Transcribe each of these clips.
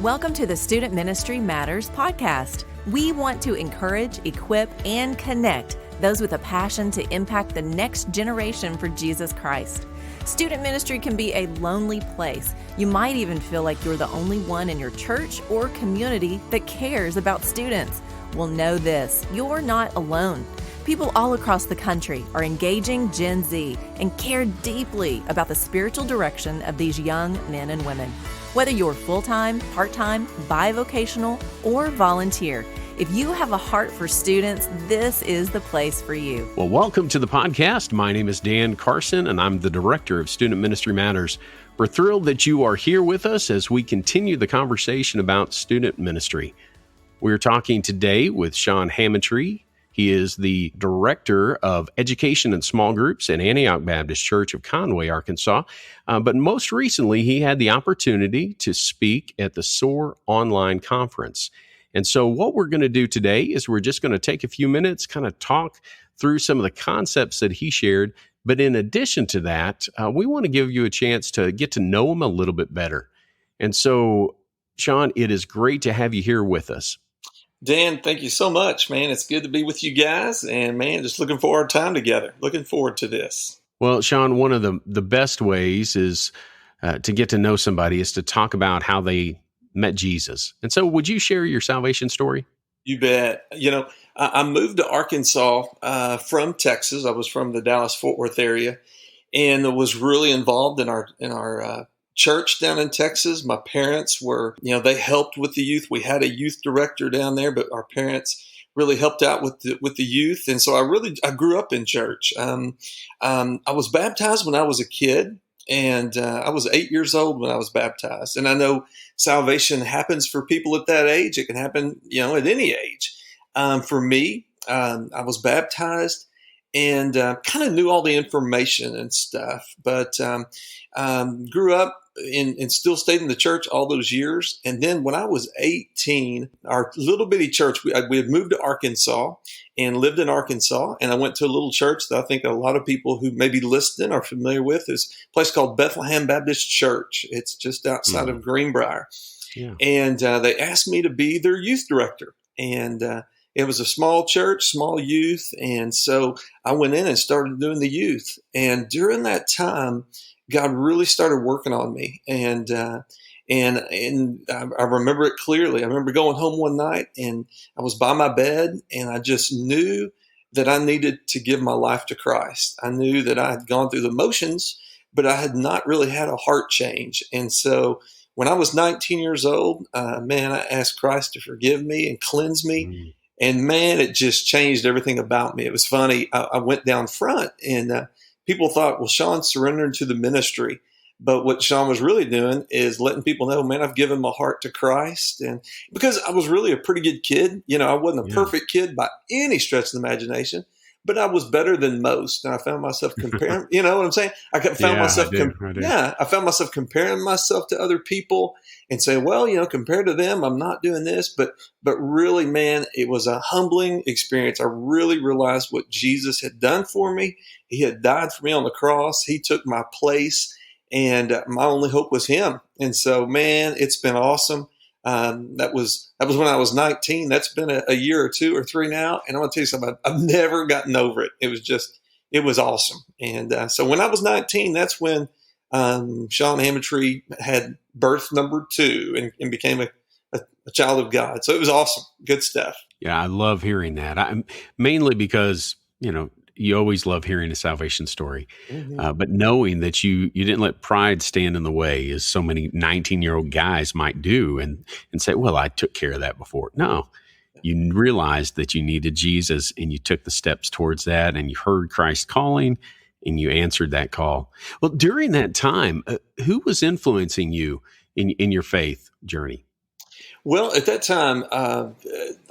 Welcome to the Student Ministry Matters podcast. We want to encourage, equip, and connect those with a passion to impact the next generation for Jesus Christ. Student ministry can be a lonely place. You might even feel like you're the only one in your church or community that cares about students. Well, know this, you're not alone. People all across the country are engaging Gen Z and care deeply about the spiritual direction of these young men and women. Whether you're full-time, part-time, bivocational, or volunteer, if you have a heart for students, this is the place for you. Well, welcome to the podcast. My name is Dan Carson, and I'm the Director of Student Ministry Matters. We're thrilled that you are here with us as we continue the conversation about student ministry. We're talking today with Shawn Hammontree. He is the Director of Education and Small Groups at Antioch Baptist Church of Conway, Arkansas. But most recently, he had the opportunity to speak at the SOAR online conference. And so what we're going to do today is we're just going to take a few minutes, kind of talk through some of the concepts that he shared. But in addition to that, we want to give you a chance to get to know him a little bit better. And so, Shawn, it is great to have you here with us. Dan, thank you so much, man. It's good to be with you guys. And, man, just looking forward to time together. Looking forward to this. Well, Shawn, one of the best ways is to get to know somebody is to talk about how they met Jesus. And so would you share your salvation story? You bet. You know, I moved to Arkansas from Texas. I was from the Dallas-Fort Worth area and was really involved in our church down in Texas. My parents were, they helped with the youth. We had a youth director down there, but our parents really helped out with the youth. And so I grew up in church. I was baptized when I was a kid, and I was 8 years old when I was baptized. And I know salvation happens for people at that age. It can happen, at any age. For me, I was baptized and kind of knew all the information and stuff, but grew up and still stayed in the church all those years. And then when I was 18, our little bitty church, we had moved to Arkansas and lived in Arkansas. And I went to a little church that I think a lot of people who maybe listening are familiar with. Is a place called Bethlehem Baptist Church. It's just outside of Greenbrier. Yeah. And they asked me to be their youth director. And it was a small church, small youth. And so I went in and started doing the youth. And during that time, God really started working on me. And I remember it clearly. I remember going home one night and I was by my bed and I just knew that I needed to give my life to Christ. I knew that I had gone through the motions, but I had not really had a heart change. And so when I was 19 years old, I asked Christ to forgive me and cleanse me. And man, it just changed everything about me. It was funny. I went down front and people thought, well, Shawn's surrendering to the ministry. But what Shawn was really doing is letting people know, man, I've given my heart to Christ. And because I was really a pretty good kid, I wasn't a perfect kid by any stretch of the imagination, but I was better than most. And I found myself comparing, you know what I'm saying? I found myself comparing myself to other people and saying, well, compared to them, I'm not doing this. But really, man, it was a humbling experience. I really realized what Jesus had done for me. He had died for me on the cross. He took my place. And my only hope was him. And so, man, it's been awesome. That was when I was 19. That's been a year or two or three now. And I want to tell you something, I've never gotten over it. It was awesome. And so when I was 19, that's when Shawn Hammontree had birth number 2 and became a child of God. So it was awesome. Good stuff. Yeah, I love hearing that. Mainly because, you always love hearing a salvation story, but knowing that you didn't let pride stand in the way, as so many 19-year-old guys might do, and say, well, I took care of that before. No, you realized that you needed Jesus, and you took the steps towards that, and you heard Christ calling, and you answered that call. Well, during that time, who was influencing you in your faith journey? Well, at that time,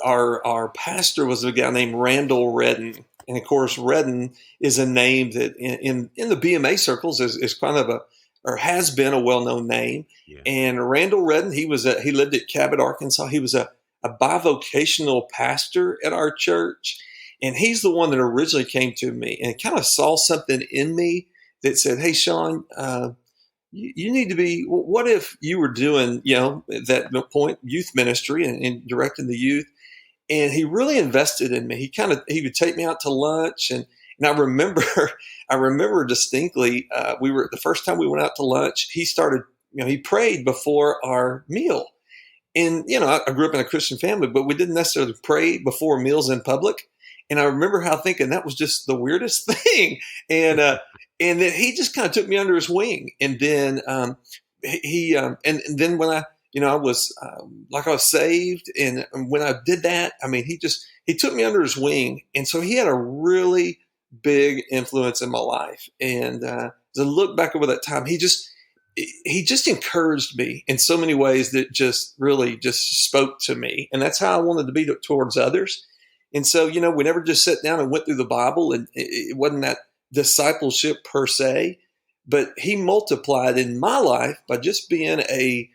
our pastor was a guy named Randall Redden. And of course, Redden is a name that in the BMA circles is kind of or has been a well-known name. Yeah. And Randall Redden, he lived at Cabot, Arkansas. He was a bivocational pastor at our church. And he's the one that originally came to me and kind of saw something in me that said, hey, Shawn, you need to be, what if you were doing, at that point, youth ministry and directing the youth? And he really invested in me. He would take me out to lunch. And I remember, I remember distinctly, the first time we went out to lunch, he started, he prayed before our meal. And, I grew up in a Christian family, but we didn't necessarily pray before meals in public. And I remember thinking that was just the weirdest thing. And then he just kind of took me under his wing. And then and then when I was I was saved. And when I did that, he took me under his wing. And so he had a really big influence in my life. And as I look back over that time, he just encouraged me in so many ways that just really just spoke to me. And that's how I wanted to be towards others. And so, we never just sat down and went through the Bible, and it wasn't that discipleship per se, but he multiplied in my life by just being a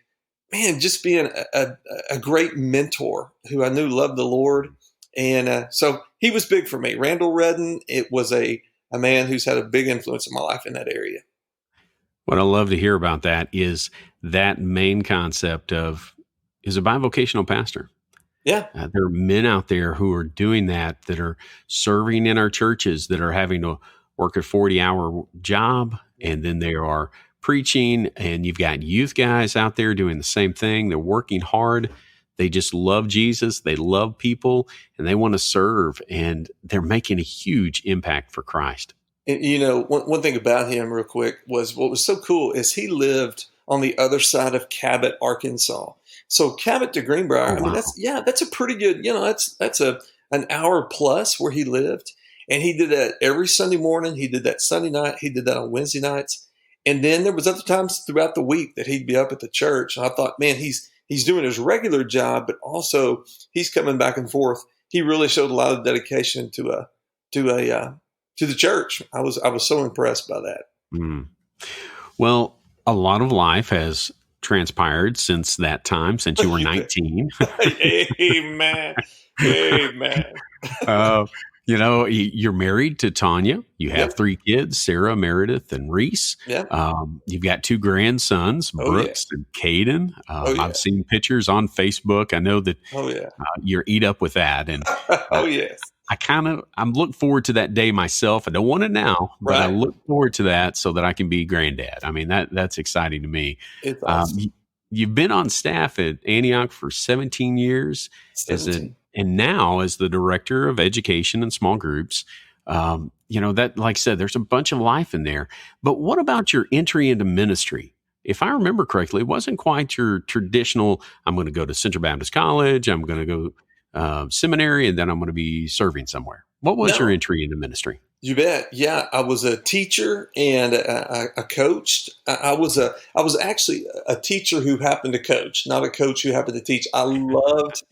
great mentor who I knew loved the Lord. And so he was big for me. Randall Redden, it was a man who's had a big influence in my life in that area. What I love to hear about that is that main concept of is a bivocational pastor. Yeah. There are men out there who are doing that are serving in our churches, that are having to work a 40-hour job, and then they are preaching, and you've got youth guys out there doing the same thing. They're working hard. They just love Jesus. They love people, and they want to serve, and they're making a huge impact for Christ. And, one thing about him real quick was what was so cool is he lived on the other side of Cabot, Arkansas. So Cabot to Greenbrier, Oh, wow. that's a pretty good, that's an hour plus where he lived. And he did that every Sunday morning. He did that Sunday night. He did that on Wednesday nights. And then there was other times throughout the week that he'd be up at the church. And I thought, man, he's doing his regular job, but also he's coming back and forth. He really showed a lot of dedication to the church. I was so impressed by that. Mm. Well, a lot of life has transpired since that time, since you were 19. Amen. Amen. You're married to Tanya. You have 3 kids, Sarah, Meredith, and Reese. Yeah. You've got 2 grandsons, Brooks and Caden. I've seen pictures on Facebook. I know that you're eat up with that. And yes. I'm looking forward to that day myself. I don't want it now, but I look forward to that so that I can be granddad. That's exciting to me. It's awesome. You've been on staff at Antioch for 17 years 17. and now as the director of education and small groups. That, like I said, there's a bunch of life in there. But what about your entry into ministry? If I remember correctly, it wasn't quite your traditional, I'm going to go to Central Baptist College, I'm going to go seminary, and then I'm going to be serving somewhere. What was your entry into ministry? You bet. Yeah, I was a teacher and a coach. I was actually a teacher who happened to coach, not a coach who happened to teach. I loved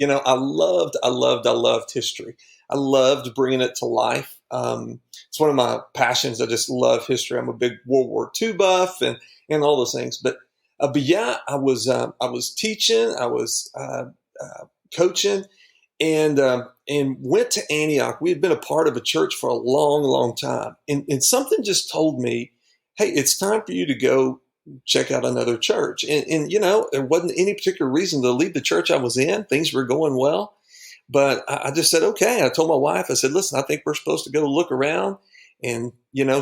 history. I loved bringing it to life. It's one of my passions. I just love history. I'm a big World War II buff and all those things. But yeah, I was teaching. I was coaching. And went to Antioch. We had been a part of a church for a long, long time. And something just told me, hey, it's time for you to go check out another church. And there wasn't any particular reason to leave the church I was in. Things were going well. But I just said, okay. I told my wife, I said, listen, I think we're supposed to go look around. And,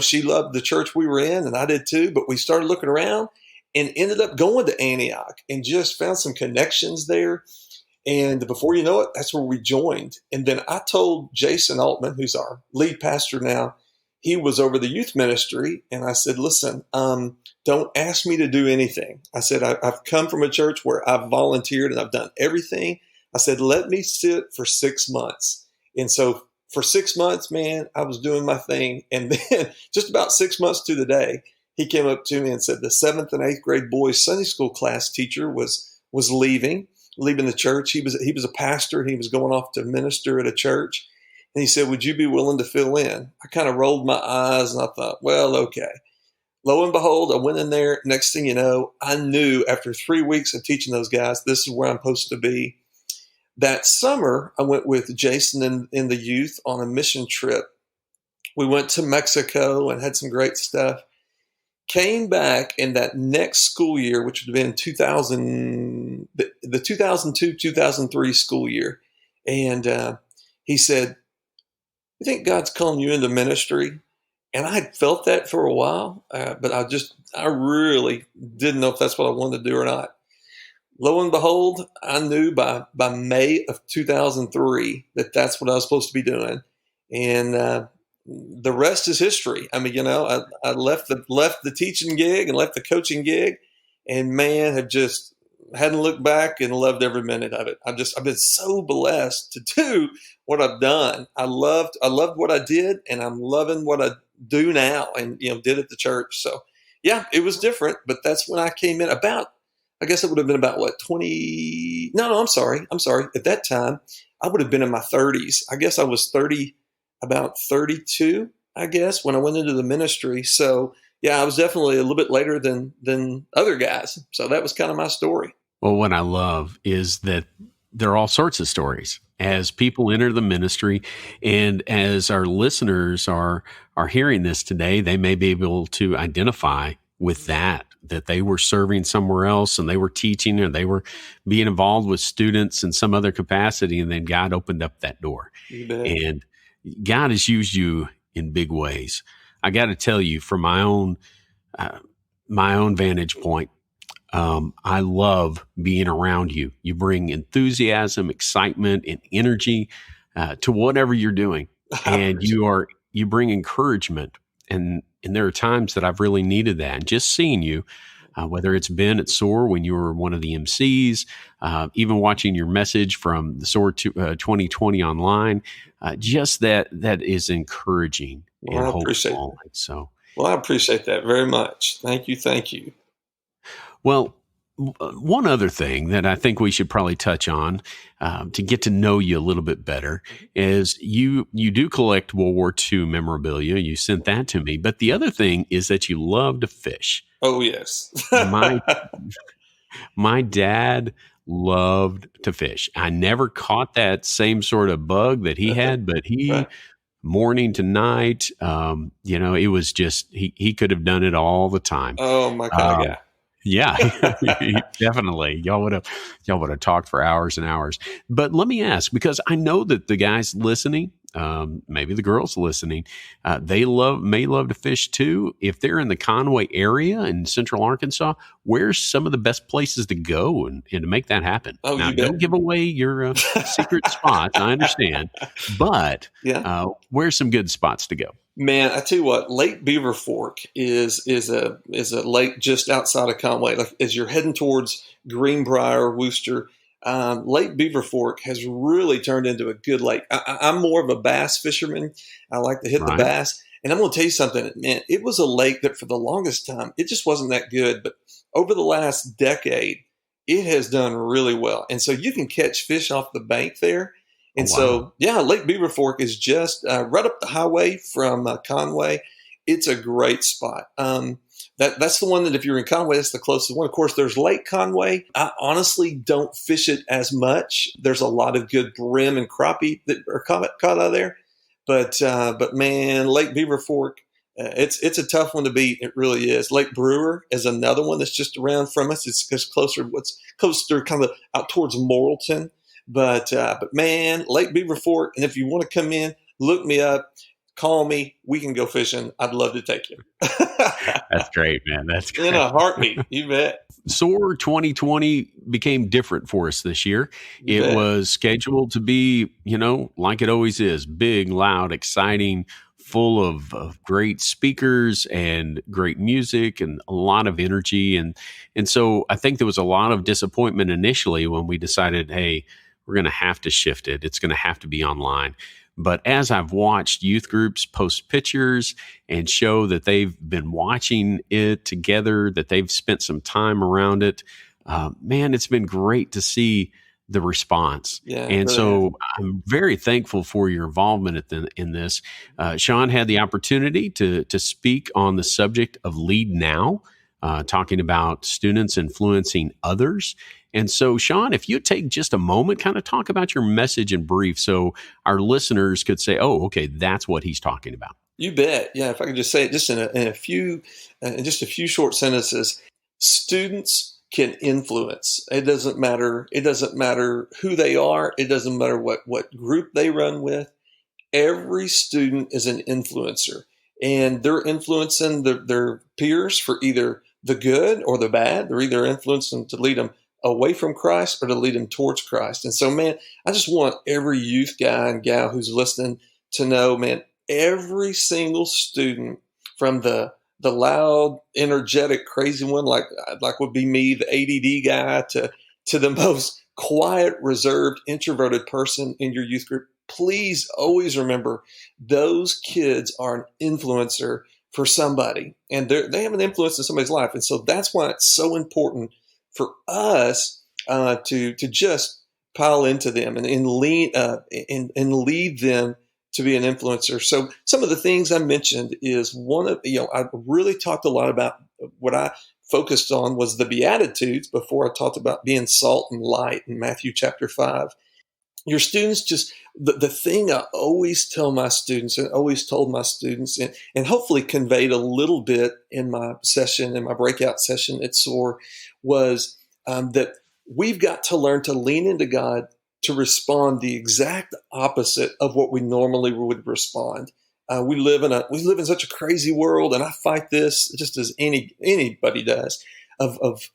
she loved the church we were in, and I did too. But we started looking around and ended up going to Antioch and just found some connections there. And before you know it, that's where we joined. And then I told Jason Altman, who's our lead pastor now, he was over the youth ministry. And I said, listen, don't ask me to do anything. I said, I've come from a church where I've volunteered and I've done everything. I said, let me sit for 6 months. And so for 6 months, man, I was doing my thing. And then just about 6 months to the day, he came up to me and said the 7th and 8th grade boys Sunday school class teacher was leaving the church. He was a pastor. He was going off to minister at a church. And he said, would you be willing to fill in? I kind of rolled my eyes and I thought, well, okay. Lo and behold, I went in there. Next thing you know, I knew after 3 weeks of teaching those guys, this is where I'm supposed to be. That summer, I went with Jason and the youth on a mission trip. We went to Mexico and had some great stuff. Came back in that next school year, which would have been 2000, the 2002, 2003 school year. And he said, "You think God's calling you into ministry?" And I had felt that for a while, but I really didn't know if that's what I wanted to do or not. Lo and behold, I knew by May of 2003 that that's what I was supposed to be doing. And the rest is history. I mean, I left the teaching gig and left the coaching gig, and man, have just hadn't looked back and loved every minute of it. I've been so blessed to do what I've done. I loved what I did, and I'm loving what I do now, and did at the church. So yeah, it was different, but that's when I came in. I guess it would have been about what, 20? No, I'm sorry. At that time, I would have been in my 30s. I guess I was about 32, I guess, when I went into the ministry. So yeah, I was definitely a little bit later than other guys. So that was kind of my story. Well, what I love is that there are all sorts of stories as people enter the ministry, and as our listeners are hearing this today, they may be able to identify with that they were serving somewhere else and they were teaching, or they were being involved with students in some other capacity, and then God opened up that door. And God has used you in big ways. I got to tell you, from my own vantage point, I love being around you. You bring enthusiasm, excitement, and energy to whatever you're doing, and you bring encouragement. And there are times that I've really needed that. And just seeing you, whether it's been at SOAR when you were one of the MCs, even watching your message from the SOAR 2020 online, just that is encouraging and hopeful. Well, I appreciate that very much. Thank you. Well, one other thing that I think we should probably touch on to get to know you a little bit better is you do collect World War II memorabilia. You sent that to me. But the other thing is that you love to fish. Oh, yes. My dad loved to fish. I never caught that same sort of bug that he had, but he... morning to night, it was just, he could have done it all the time. Oh, my kind of guy. Yeah, definitely. Y'all would have talked for hours and hours. But let me ask, because I know that the guys listening, maybe the girls listening, they may love to fish too. If they're in the Conway area in Central Arkansas, where's some of the best places to go and to make that happen? Oh, now, don't give away your secret spots. I understand, but where's some good spots to go? Man, I tell you what, Lake Beaver Fork is a lake just outside of Conway. Like as you're heading towards Greenbrier, Wooster, Lake Beaver Fork has really turned into a good lake. I'm more of a bass fisherman. I like to hit the bass. And I'm going to tell you something, man, it was a lake that for the longest time, it just wasn't that good. But over the last decade, it has done really well. And so you can catch fish off the bank there. And so, Lake Beaver Fork is just right up the highway from Conway. It's a great spot. That's the one that if you're in Conway, that's the closest one. Of course, there's Lake Conway. I honestly don't fish it as much. There's a lot of good brim and crappie that are caught out of there. But man, Lake Beaver Fork, it's a tough one to beat. It really is. Lake Brewer is another one that's just around from us. It's just closer kind of out towards Morrilton. But man, Lake Beaver Fork, and if you want to come in, look me up, call me. We can go fishing. I'd love to take you. That's great, man. That's great. In a heartbeat. You bet. SOAR 2020 became different for us this year. It was scheduled to be, like it always is, big, loud, exciting, full of great speakers and great music and a lot of energy. And so I think there was a lot of disappointment initially when we decided, hey, we're going to have to shift it. It's going to have to be online. But as I've watched youth groups post pictures and show that they've been watching it together, that they've spent some time around it, man, it's been great to see the response. Yeah, and so I'm very thankful for your involvement in this. Shawn had the opportunity to speak on the subject of Lead Now, talking about students influencing others. And so, Shawn, if you take just a moment, kind of talk about your message in brief so our listeners could say, oh, okay, that's what he's talking about. You bet. Yeah, if I could just say it just in just a few short sentences, students can influence. It doesn't matter. It doesn't matter who they are. It doesn't matter what group they run with. Every student is an influencer, and they're influencing their peers for either the good or the bad. They're either influencing to lead them away from Christ or to lead them towards Christ. And so, man, I just want every youth guy and gal who's listening to know, man, every single student, from the loud, energetic, crazy one like would be me, the ADD guy, to the most quiet, reserved, introverted person in your youth group. Please always remember those kids are an influencer for somebody, and they have an influence in somebody's life. And so that's why it's so important for us to just pile into them and lead them to be an influencer. So some of the things I mentioned is I really talked a lot about what I focused on was the Beatitudes before I talked about being salt and light in Matthew chapter 5. Your students just, the thing I always tell my students and always told my students and hopefully conveyed a little bit in my breakout session at SOAR was that we've got to learn to lean into God to respond the exact opposite of what we normally would respond. We live in such a crazy world, and I fight this just as anybody does of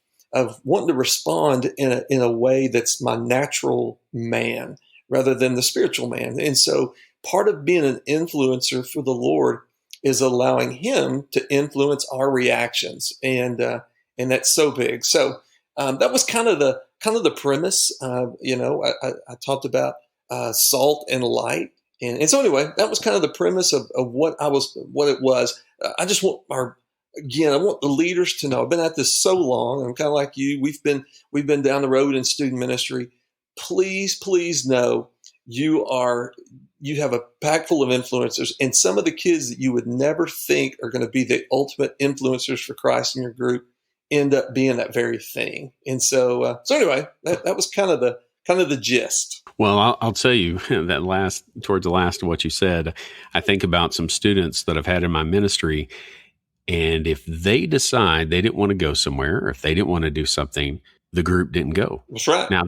wanting to respond in a way that's my natural man rather than the spiritual man. And so part of being an influencer for the Lord is allowing Him to influence our reactions, and that's so big. So that was kind of the premise. I talked about salt and light, and so anyway, that was kind of the premise of what it was. I just want I want the leaders to know. I've been at this so long. I'm kind of like you. We've been down the road in student ministry. Please know you have a pack full of influencers, and some of the kids that you would never think are going to be the ultimate influencers for Christ in your group end up being that very thing. And so anyway, that was kind of the gist. Well, I'll tell you that towards the last of what you said, I think about some students that I've had in my ministry. And if they decide they didn't want to go somewhere, or if they didn't want to do something, the group didn't go. That's right. Now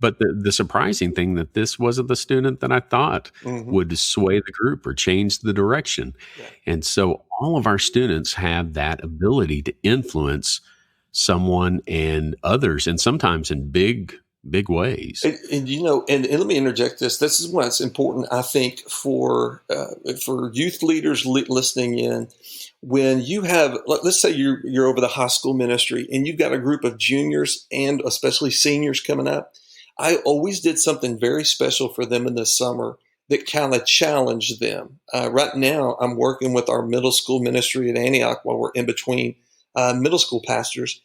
but the surprising thing that this wasn't the student that I thought would sway the group or change the direction. Yeah. And so all of our students have that ability to influence someone and others, and sometimes in big ways. And let me interject this. This is why it's important, I think, for youth leaders listening in. When you have, let's say you're over the high school ministry and you've got a group of juniors and especially seniors coming up, I always did something very special for them in the summer that kind of challenged them. Right now, I'm working with our middle school ministry at Antioch while we're in between middle school pastors.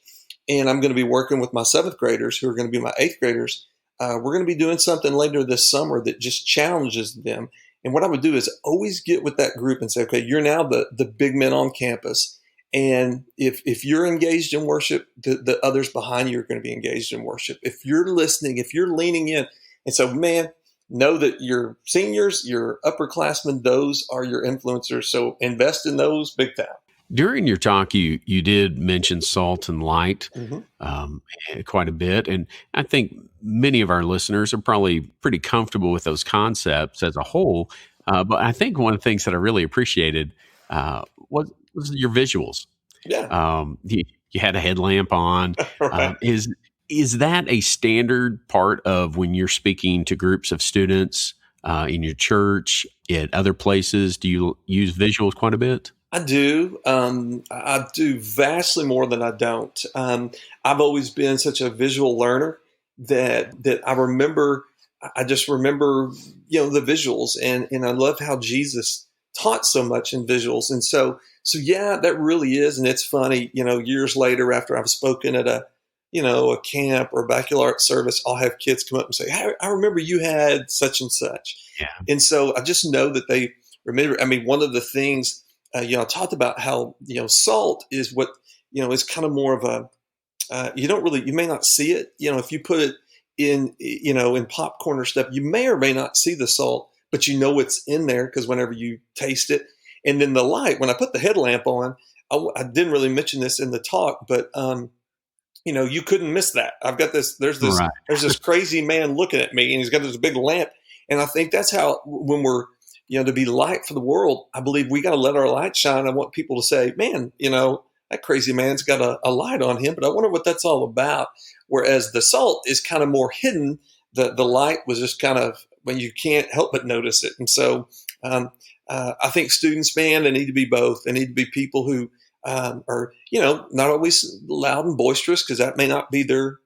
And I'm going to be working with my 7th graders who are going to be my 8th graders. We're going to be doing something later this summer that just challenges them. And what I would do is always get with that group and say, okay, you're now the big men on campus. And if you're engaged in worship, the others behind you are going to be engaged in worship. If you're listening, if you're leaning in. And so, man, know that your seniors, your upperclassmen, those are your influencers. So invest in those big time. During your talk, you did mention salt and light quite a bit. And I think many of our listeners are probably pretty comfortable with those concepts as a whole. But I think one of the things that I really appreciated was your visuals. Yeah. You had a headlamp on. Right. Is that a standard part of when you're speaking to groups of students in your church, at other places? Do you use visuals quite a bit? I do. I do vastly more than I don't. I've always been such a visual learner that I just remember, the visuals, and I love how Jesus taught so much in visuals. And so yeah, that really is. And it's funny, years later after I've spoken at a camp or a bachelorette service, I'll have kids come up and say, hey, I remember you had such and such. Yeah. And so I just know that they remember. I mean, one of the things, I talked about how, salt is what, is kind of more of a, you may not see it, if you put it in, in popcorn or stuff, you may or may not see the salt, but you know what's in there because whenever you taste it. And then the light, when I put the headlamp on, I didn't really mention this in the talk, but you couldn't miss that. I've got this. There's Right. this crazy man looking at me, and he's got this big lamp. And I think that's how when we're to be light for the world, I believe we got to let our light shine. I want people to say, man, that crazy man's got a light on him, but I wonder what that's all about. Whereas the salt is kind of more hidden. The light was just kind of when you can't help but notice it. And so I think students, man, they need to be both. They need to be people who are, not always loud and boisterous because that may not be their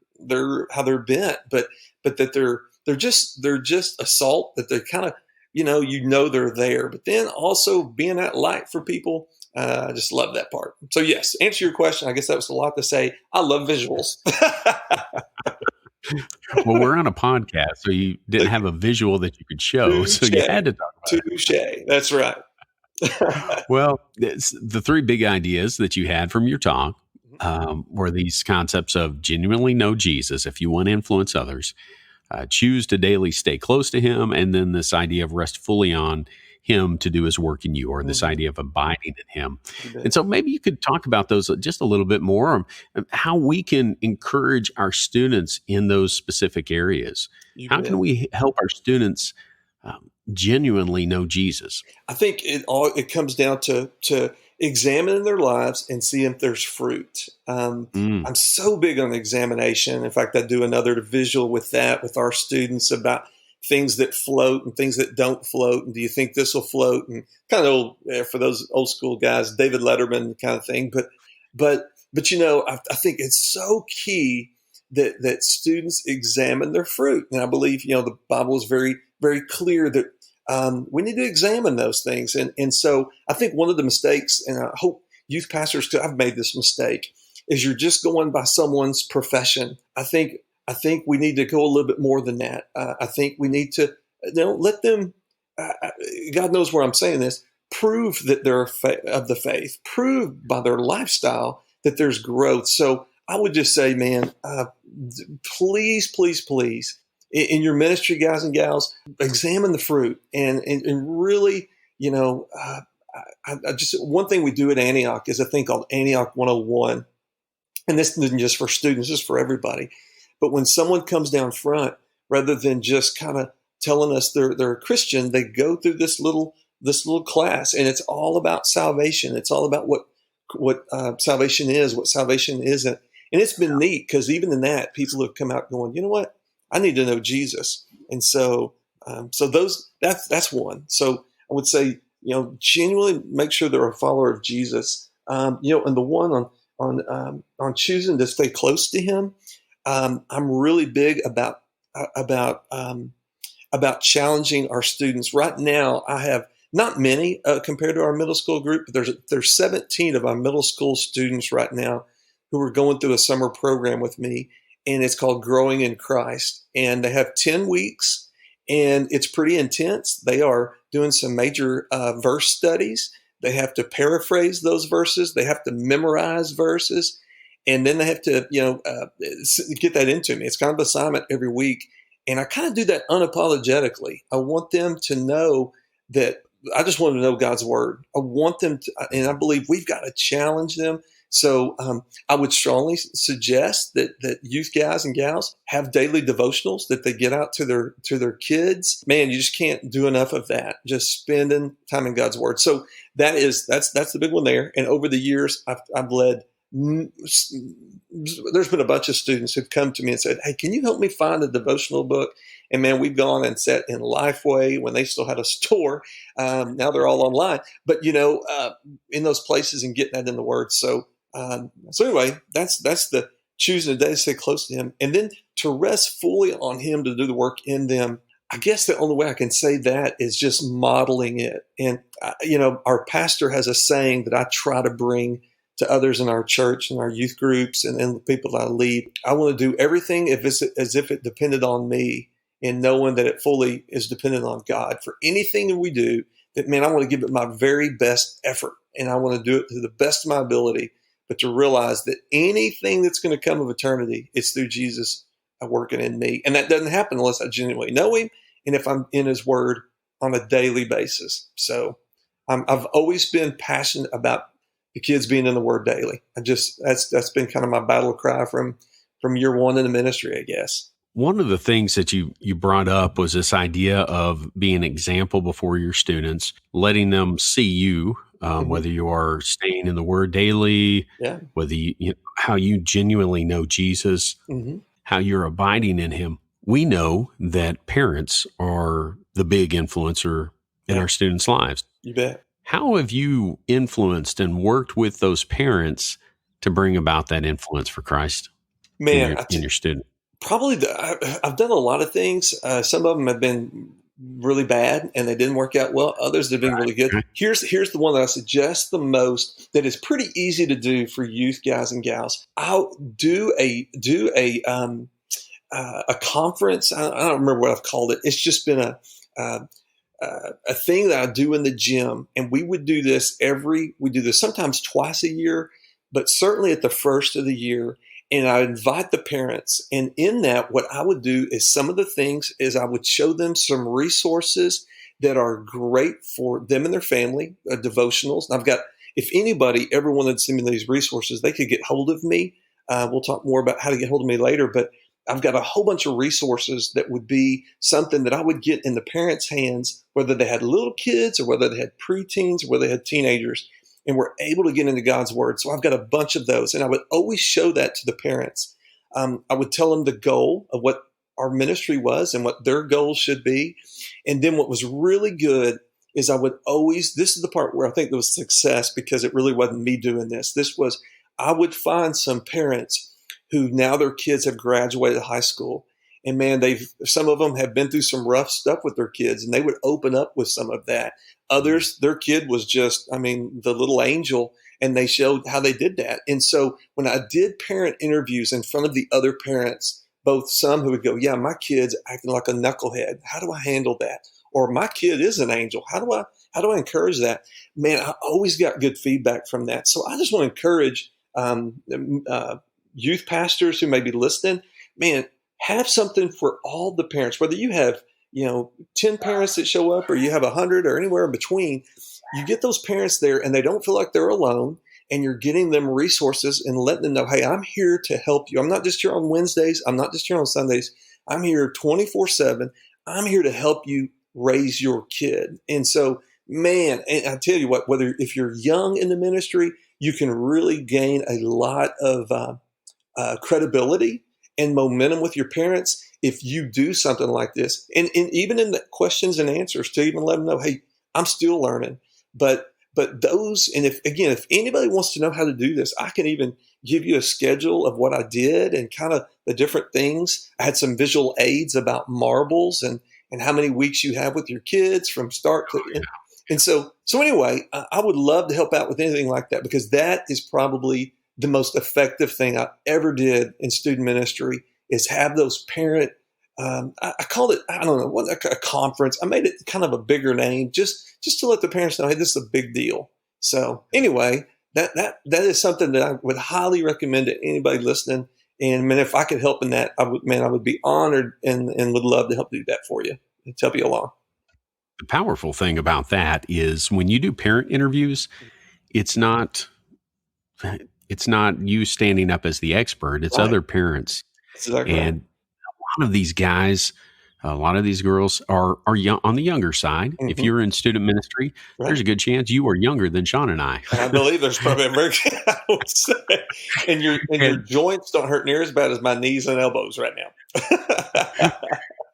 how they're bent, but that they're just a salt that they're kind of, they're there, but then also being that light for people. I just love that part. So yes, answer your question. I guess that was a lot to say. I love visuals. Well, we're on a podcast, so you didn't have a visual that you could show, so you had to talk about it. Touche. That's right. Well, the three big ideas that you had from your talk were these concepts of genuinely know Jesus if you want to influence others, choose to daily stay close to him, and then this idea of rest fully on him to do his work in you, or this idea of abiding in him. And so maybe you could talk about those just a little bit more, how we can encourage our students in those specific areas. How can we help our students genuinely know Jesus? I think it comes down to examining their lives and see if there's fruit. I'm so big on examination. In fact, I do another visual with that with our students about things that float and things that don't float. And do you think this will float? And kind of old, for those old school guys, David Letterman kind of thing. But I think it's so key that students examine their fruit. And I believe, the Bible is very, very clear that we need to examine those things. And so I think one of the mistakes, and I hope youth pastors too, I've made this mistake, is you're just going by someone's profession. I think we need to go a little bit more than that. I think we need to let them, God knows where I'm saying this, prove that they're of the faith, prove by their lifestyle that there's growth. So I would just say, man, please, please, please, in your ministry, guys and gals, examine the fruit and really, I just, one thing we do at Antioch is a thing called Antioch 101. And this isn't just for students, it's for everybody. But when someone comes down front, rather than just kind of telling us they're a Christian, they go through this little class, and it's all about salvation. It's all about what salvation is, what salvation isn't. And it's been neat because even in that, people have come out going, you know what, I need to know Jesus. And so that's one. So I would say, genuinely make sure they're a follower of Jesus. And the one on choosing to stay close to him. I'm really big about challenging our students. Right now, I have not many compared to our middle school group, but there's 17 of our middle school students right now who are going through a summer program with me, and it's called Growing in Christ. And they have 10 weeks, and it's pretty intense. They are doing some major verse studies. They have to paraphrase those verses. They have to memorize verses. And then they have to, get that into me. It's kind of an assignment every week. And I kind of do that unapologetically. I want them to know that I just want to know God's word. I want them to, and I believe we've got to challenge them. So I would strongly suggest that youth guys and gals have daily devotionals that they get out to their kids. Man, you just can't do enough of that. Just spending time in God's word. So that's the big one there. And over the years, I've led. There's been a bunch of students who've come to me and said, hey, can you help me find a devotional book? And man, we've gone and sat in Lifeway when they still had a store. Now they're all online, but in those places and getting that in the word. So anyway, that's the choosing a day to stay close to him and then to rest fully on him to do the work in them. I guess the only way I can say that is just modeling it. And, our pastor has a saying that I try to bring to others in our church and our youth groups and the people that I lead. I want to do everything as if it depended on me, and knowing that it fully is dependent on God for anything that we do. That, man, I want to give it my very best effort, and I want to do it to the best of my ability, but to realize that anything that's going to come of eternity, it's through Jesus working in me. And that doesn't happen unless I genuinely know him. And if I'm in his word on a daily basis. So I've always been passionate about the kids being in the Word daily. That's been kind of my battle cry from year one in the ministry, I guess. One of the things that you brought up was this idea of being an example before your students, letting them see you, whether you are staying in the Word daily, Yeah. whether how you genuinely know Jesus, how you're abiding in Him. We know that parents are the big influencer in our students' lives. You bet. How have you influenced and worked with those parents to bring about that influence for Christ in your student? Probably I've done a lot of things. Some of them have been really bad and they didn't work out well. Others have been really good. Here's the one that I suggest the most that is pretty easy to do for youth guys and gals. I'll do a conference. I don't remember what I've called it. It's just been a thing that I do in the gym, and we do this sometimes twice a year, but certainly at the first of the year. And I invite the parents. And in that, what I would do is some of the things is I would show them some resources that are great for them and their family, devotionals. And I've got, if anybody ever wanted to send me these resources, they could get hold of me. We'll talk more about how to get hold of me later, but I've got a whole bunch of resources that would be something that I would get in the parents' hands, whether they had little kids or whether they had preteens or whether they had teenagers. And we're able to get into God's Word. So I've got a bunch of those. And I would always show that to the parents. I would tell them the goal of what our ministry was and what their goals should be. And then what was really good is this is the part where I think there was success because it really wasn't me doing this. I would find some parents who now their kids have graduated high school. And man, some of them have been through some rough stuff with their kids, and they would open up with some of that. Others, their kid was just, the little angel, and they showed how they did that. And so when I did parent interviews in front of the other parents, both some who would go, yeah, my kid's acting like a knucklehead. How do I handle that? Or my kid is an angel. How do I encourage that? Man, I always got good feedback from that. So I just want to encourage youth pastors who may be listening, man, have something for all the parents, whether you have, 10 parents that show up or you have 100 or anywhere in between. You get those parents there and they don't feel like they're alone, and you're getting them resources and letting them know, hey, I'm here to help you. I'm not just here on Wednesdays. I'm not just here on Sundays. I'm here 24/7. I'm here to help you raise your kid. And so, man, and I tell you what, if you're young in the ministry, you can really gain a lot of credibility and momentum with your parents if you do something like this. And even in the questions and answers to even let them know, hey, I'm still learning. But those, and if anybody wants to know how to do this, I can even give you a schedule of what I did and kind of the different things. I had some visual aids about marbles and how many weeks you have with your kids from start to end. And so anyway, I would love to help out with anything like that, because that is probably the most effective thing I ever did in student ministry, is have those parent, I called it, I don't know, a conference. I made it kind of a bigger name just to let the parents know, hey, this is a big deal. So anyway, that is something that I would highly recommend to anybody listening. And man, if I could help in that, I would be honored and would love to help do that for you and help you along. The powerful thing about that is when you do parent interviews, it's not you standing up as the expert. It's other parents. Exactly. And a lot of these guys, a lot of these girls are young, on the younger side. Mm-hmm. If you're in student ministry, there's a good chance you are younger than Shawn and I. I believe there's probably a very good, I would say. And your joints don't hurt near as bad as my knees and elbows right now.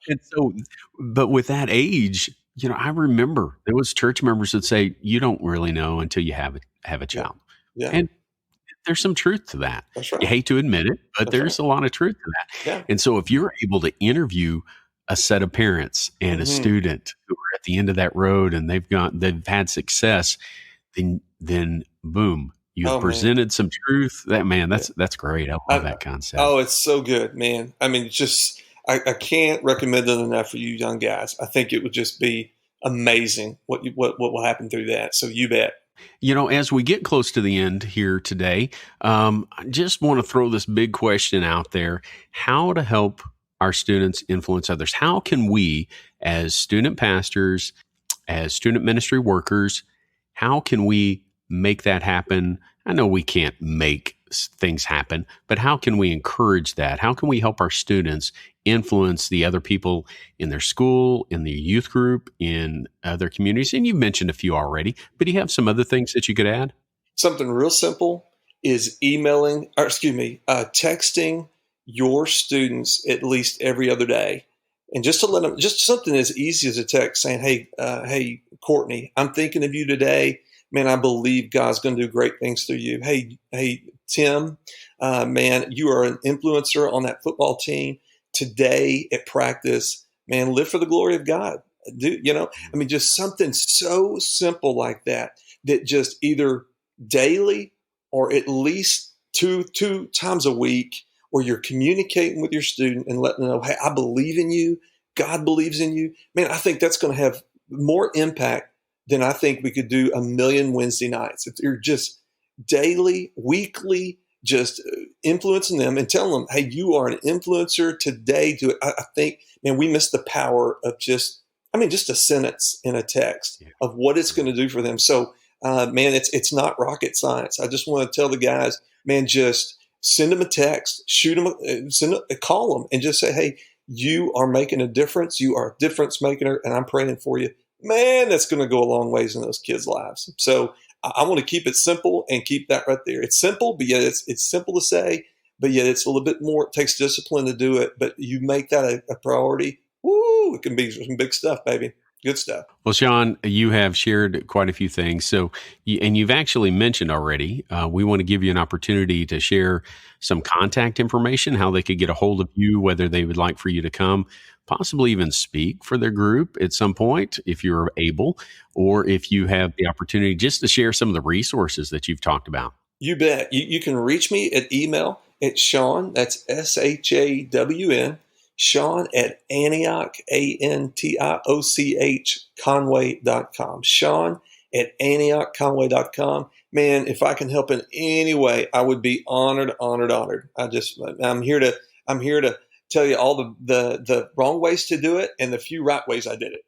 And so, but with that age, I remember there was church members that say, you don't really know until you have a child. Yeah. And there's some truth to that. That's right. You hate to admit it, but there's a lot of truth to that. Yeah. And so if you're able to interview a set of parents and a student who are at the end of that road and they've had success, then boom, you've presented some truth. That's great. I love that concept. Oh, it's so good, man. I mean, just I can't recommend it enough for you young guys. I think it would just be amazing what will happen through that. So you bet. As we get close to the end here today, I just want to throw this big question out there: how to help our students influence others? How can we, as student pastors, as student ministry workers, how can we make that happen? I know we can't make things happen, but how can we encourage that? How can we help our students influence the other people in their school, in the youth group, in other communities? And you've mentioned a few already, but do you have some other things that you could add? Something real simple is texting your students at least every other day. And just to let them, just something as easy as a text saying, hey, Courtney, I'm thinking of you today. Man, I believe God's going to do great things through you. Hey, Tim, man, you are an influencer on that football team. Today at practice, man, live for the glory of God. Just something so simple like that just either daily or at least two times a week, where you're communicating with your student and letting them know, hey, I believe in you. God believes in you. Man, I think that's going to have more impact than I think we could do a million Wednesday nights. If you're just daily, weekly, just influencing them and telling them, hey, you are an influencer today. I think, man, we miss the power of just a sentence in a text of what it's going to do for them. So, man, it's not rocket science. I just want to tell the guys, man, just send them a text, shoot them, call them, and just say, hey, you are making a difference. You are a difference maker, and I'm praying for you. Man, that's going to go a long ways in those kids' lives. So I want to keep it simple and keep that right there. It's simple, but yet it's simple to say, but yet it's a little bit more. It takes discipline to do it, but you make that a priority. Woo! It can be some big stuff, baby. Good stuff. Well, Shawn, you have shared quite a few things. And you've actually mentioned already, we want to give you an opportunity to share some contact information, how they could get a hold of you, whether they would like for you to come, possibly even speak for their group at some point, if you're able, or if you have the opportunity just to share some of the resources that you've talked about. You bet. You can reach me at email at Shawn, that's SHAWN, Shawn at Antioch, ANTIOCH, Conway.com. Shawn at AntiochConway.com. Man, if I can help in any way, I would be honored. I'm here to tell you all the wrong ways to do it and the few right ways I did it.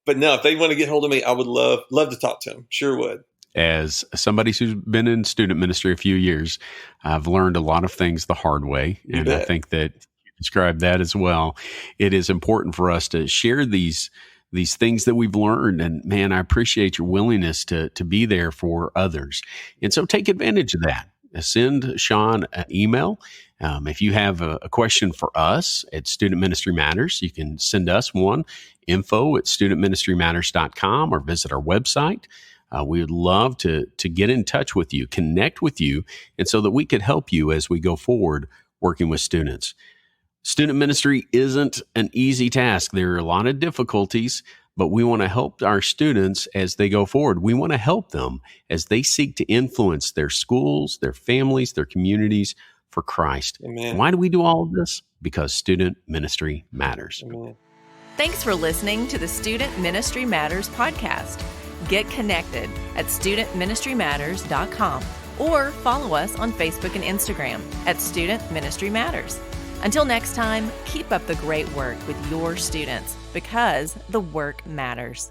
But no, if they want to get hold of me, I would love to talk to them. Sure would. As somebody who's been in student ministry a few years, I've learned a lot of things the hard way. And I think that you described that as well. It is important for us to share these things that we've learned. And man, I appreciate your willingness to be there for others. And so take advantage of that. Send Shawn an email. If you have a question for us at Student Ministry Matters, you can send us one, info@studentministrymatters.com, or visit our website. We would love to get in touch with you, connect with you, and so that we could help you as we go forward working with students. Student ministry isn't an easy task. There are a lot of difficulties, but we want to help our students as they go forward. We want to help them as they seek to influence their schools, their families, their communities for Christ. Amen. Why do we do all of this? Because student ministry matters. Amen. Thanks for listening to the Student Ministry Matters podcast. Get connected at studentministrymatters.com or follow us on Facebook and Instagram at Student Ministry Matters. Until next time, keep up the great work with your students, because the work matters.